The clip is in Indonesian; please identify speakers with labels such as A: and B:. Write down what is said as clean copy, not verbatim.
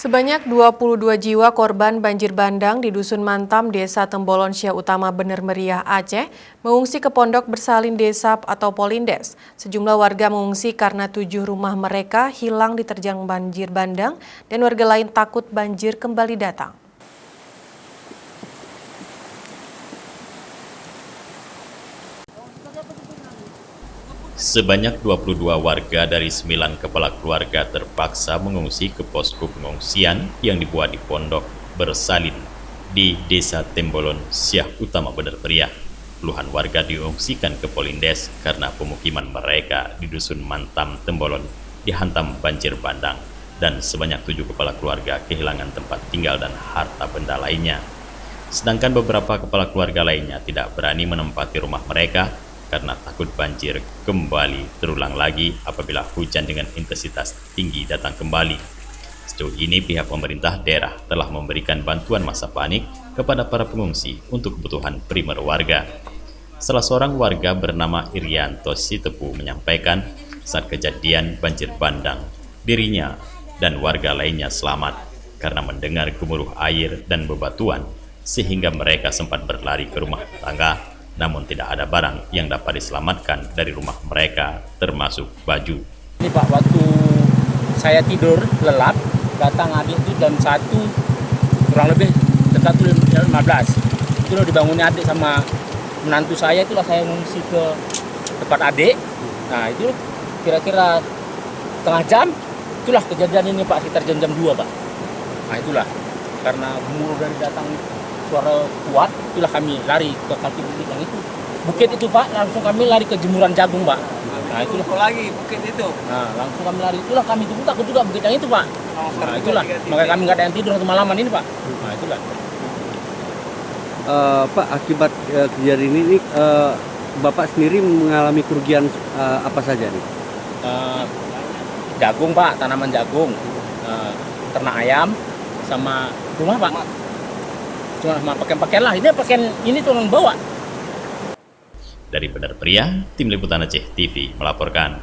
A: Sebanyak 22 jiwa korban banjir bandang di Dusun Mantam, Desa Tembolon Syah Utama, Bener Meriah, Aceh, mengungsi ke Pondok Bersalin Desa atau Polindes. Sejumlah warga mengungsi karena 7 rumah mereka hilang diterjang banjir bandang dan warga lain takut banjir kembali datang.
B: Sebanyak 22 warga dari 9 kepala keluarga terpaksa mengungsi ke posko pengungsian yang dibuat di Pondok Bersalin di Desa Tembolon Syah Utama, Bener Meriah. Puluhan warga diungsikan ke Polindes karena pemukiman mereka di Dusun Mantam, Tembolon dihantam banjir bandang dan sebanyak 7 kepala keluarga kehilangan tempat tinggal dan harta benda lainnya. Sedangkan beberapa kepala keluarga lainnya tidak berani menempati rumah mereka karena takut banjir kembali terulang lagi apabila hujan dengan intensitas tinggi datang kembali. Sejauh ini pihak pemerintah daerah telah memberikan bantuan masa panik kepada para pengungsi untuk kebutuhan primer warga. Salah seorang warga bernama Irianto Sitepu menyampaikan saat kejadian banjir bandang, dirinya dan warga lainnya selamat karena mendengar gemuruh air dan bebatuan sehingga mereka sempat berlari ke rumah tetangga. Namun tidak ada barang yang dapat diselamatkan dari rumah mereka, termasuk baju.
C: Ini Pak, waktu saya tidur lelap, datang adik itu jam 1, kurang lebih dekat 15. Itu dibangunnya adik sama menantu saya, itulah saya mengungsi ke tempat adik. Nah itu kira-kira setengah jam, itulah kejadian ini Pak, sekitar jam 2 Pak. Nah itulah, karena gemuruh dari datang suara kuat, itulah kami lari ke kaki bukit yang itu. Bukit itu Pak, langsung kami lari ke jemuran jagung Pak. Nah itulah.
D: Lagi bukit itu.
C: Nah langsung kami lari, itulah kami tunggu takut juga bukit yang itu Pak. Nah itulah, makanya kami nggak ada yang tidur satu malaman ini Pak. Nah itulah.
E: Pak, akibat kejadian ini Bapak sendiri mengalami kerugian apa saja nih?
C: Jagung Pak, tanaman jagung, ternak ayam, sama rumah Pak. Cuma pakaian lah, ini pakaian ini tuh yang bawa.
B: Dari Bener Meriah, Tim Liputan Aceh TV melaporkan.